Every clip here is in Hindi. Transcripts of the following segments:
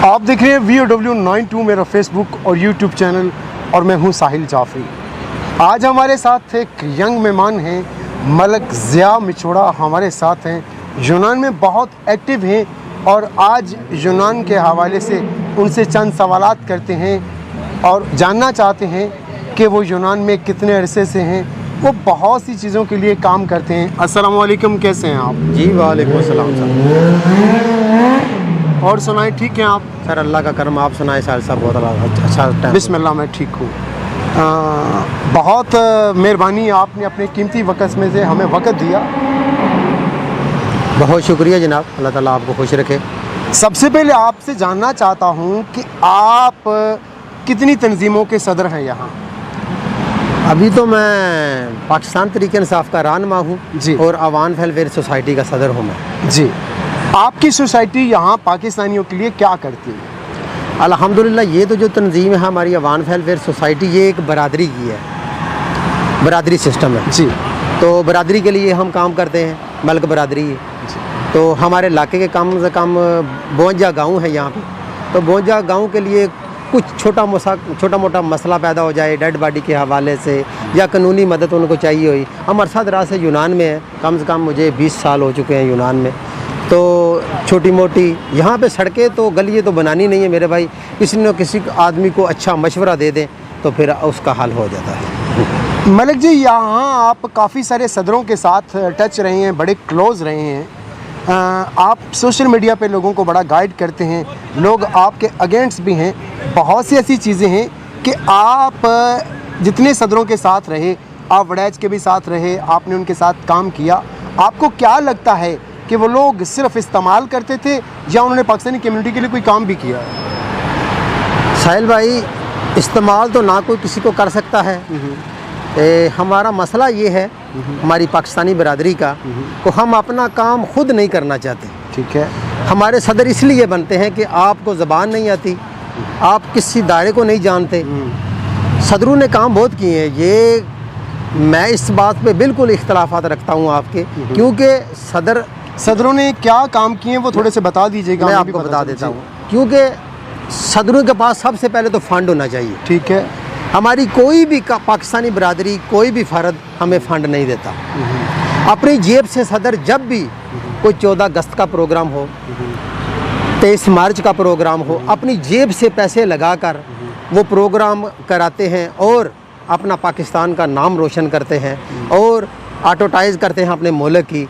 आप देख रहे हैं VOW92 मेरा फेसबुक और यूट्यूब चैनल, और मैं हूं साहिल जाफरी। आज हमारे साथ एक यंग मेहमान हैं, मलक ज़िया मिचोड़ा हमारे साथ हैं। यूनान में बहुत एक्टिव हैं और आज यूनान के हवाले से उनसे चंद सवालात करते हैं और जानना चाहते हैं कि वो यूनान में कितने अरसे से हैं। वो बहुत सी चीज़ों के लिए काम करते हैं। अस्सलाम वालेकुम, कैसे हैं आप? जी वालेकुम अस्सलाम सर। और सुनाए, ठीक हैं आप? सर अल्लाह का करम, आप सुनाए साहिल साहब? बहुत अच्छा टाइम। बिस्मिल्लाह, मैं ठीक हूँ। बहुत मेहरबानी, आपने अपने कीमती वक़्त में से हमें वक़्त दिया। बहुत शुक्रिया जनाब, अल्लाह ताला आपको खुश रखे। सबसे पहले आपसे जानना चाहता हूँ कि आप कितनी तंजीमों के सदर हैं यहाँ? अभी तो मैं पाकिस्तान तहरीक इंसाफ का रहनुमा हूँ जी, और अवान वेलफेयर सोसाइटी का सदर हूँ मैं जी। आपकी सोसाइटी यहाँ पाकिस्तानियों के लिए क्या करती है? अल्हम्दुलिल्लाह, ये तो जो तंजीम है हमारी अवान वेलफेयर सोसाइटी, ये एक बरादरी की है, बरादरी सिस्टम है जी। तो बरादरी के लिए हम काम करते हैं, मलक बरादरी है। तो हमारे इलाके के कम से कम 52 गाँव हैं यहाँ पे। तो 52 गाँव के लिए कुछ छोटा मोटा मसला पैदा हो जाए डेड बॉडी के हवाले से या कानूनी मदद उनको चाहिए हुई, हम अरसा दराज से यूनान में है, कम से कम मुझे 20 साल हो चुके हैं यूनान में। तो छोटी मोटी यहाँ पे सड़कें तो गलियाँ तो बनानी नहीं है मेरे भाई, किसी न किसी आदमी को अच्छा मशवरा दे दें तो फिर उसका हल हो जाता है। मलिक जी, यहाँ आप काफ़ी सारे सदरों के साथ टच रहे हैं, बड़े क्लोज़ रहे हैं। आप सोशल मीडिया पे लोगों को बड़ा गाइड करते हैं, लोग आपके अगेंस्ट भी हैं। बहुत सी ऐसी चीज़ें हैं कि आप जितने सदरों के साथ रहे, आप वड़ैच के भी साथ रहे, आपने उनके साथ काम किया, आपको क्या लगता है कि वो लोग सिर्फ इस्तेमाल करते थे या उन्होंने पाकिस्तानी कम्युनिटी के लिए कोई काम भी किया? साहिल भाई, इस्तेमाल तो ना कोई किसी को कर सकता है। हमारा मसला ये है हमारी पाकिस्तानी बरादरी का को हम अपना काम खुद नहीं करना चाहते। ठीक है। हमारे सदर इसलिए बनते हैं कि आपको ज़बान नहीं आती, आप किसी दायरे को नहीं जानते। सदरों ने काम बहुत किए हैं, ये मैं इस बात पे बिल्कुल इख्तलाफात रखता हूँ आपके, क्योंकि सदरों ने क्या काम किए हैं वो थोड़े से बता दीजिएगा। मैं आपको बता देता हूँ, क्योंकि सदरों के पास सबसे पहले तो फ़ंड होना चाहिए। ठीक है। हमारी कोई भी पाकिस्तानी बरादरी, कोई भी फ़र्द हमें फ़ंड नहीं देता। अपनी जेब से सदर जब भी कोई 14 अगस्त का प्रोग्राम हो, 23 मार्च का प्रोग्राम हो, अपनी जेब से पैसे लगाकर वो प्रोग्राम कराते हैं और अपना पाकिस्तान का नाम रोशन करते हैं और एडवर्टाइज़ करते हैं अपने मुल्क की।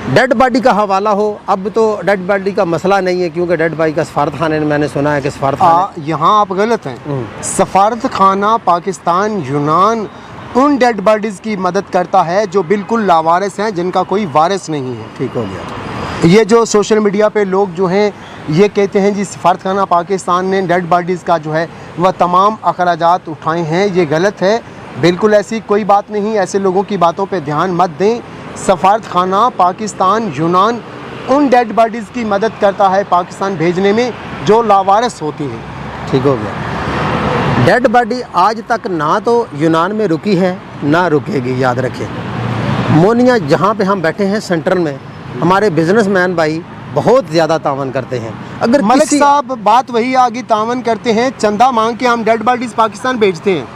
डेड बॉडी का हवाला हो, अब तो डेड बॉडी का मसला नहीं है, क्योंकि डेड बॉडी का सफारत खाने में मैंने सुना है कि सफारत खाना, यहाँ आप गलत हैं। सफारत खाना पाकिस्तान यूनान उन डेड बॉडीज़ की मदद करता है जो बिल्कुल लावारिस हैं, जिनका कोई वारिस नहीं है। ठीक हो गया। ये जो सोशल मीडिया पे लोग जो हैं ये कहते हैं जी सफारत खाना पाकिस्तान ने डेड बॉडीज़ का जो है वह तमाम अखराजात उठाए हैं, ये गलत है। बिल्कुल ऐसी कोई बात नहीं, ऐसे लोगों की बातों पे ध्यान मत दें। सफारत खाना पाकिस्तान यूनान उन डेड बॉडीज़ की मदद करता है पाकिस्तान भेजने में जो लावारिस होती हैं। ठीक हो गया। डेड बॉडी आज तक ना तो यूनान में रुकी है ना रुकेगी, याद रखें। मोनिया जहाँ पे हम बैठे हैं सेंट्रल में, हमारे बिजनेसमैन भाई बहुत ज़्यादा तावन करते हैं। अगर मलिक साहब, बात वही आगे, तावन करते हैं, चंदा मांग के हम डेड बॉडीज़ पाकिस्तान भेजते हैं।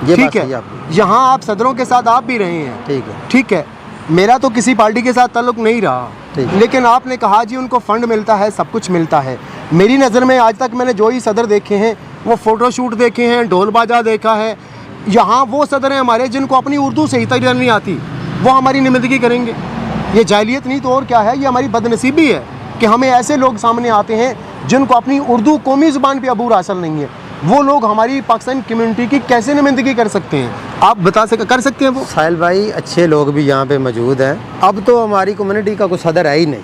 ये ठीक है। यहाँ आप सदरों के साथ आप भी रहे हैं। ठीक है। ठीक है। मेरा तो किसी पार्टी के साथ ताल्लुक़ नहीं रहा, लेकिन आपने कहा जी उनको फ़ंड मिलता है, सब कुछ मिलता है। मेरी नज़र में आज तक मैंने जो ही सदर देखे हैं वो फ़ोटोशूट देखे हैं, ढोल बाजा देखा है। यहाँ वो सदर हैं हमारे जिनको अपनी उर्दू सही तरीके नहीं आती, वो हमारी नुमाइंदगी करेंगे। ये जाहिलियत नहीं तो और क्या है, ये हमारी बदनसीबी है कि हमें ऐसे लोग सामने आते हैं जिनको अपनी उर्दू कौमी ज़ुबान पर अबूर हासिल नहीं है। वो लोग हमारी पाकिस्तान कम्युनिटी की कैसे नुमाइंदगी कर सकते हैं? आप कर सकते हैं वो? साहिल भाई, अच्छे लोग भी यहाँ पे मौजूद हैं। अब तो हमारी कम्युनिटी का कोई सदर है ही नहीं।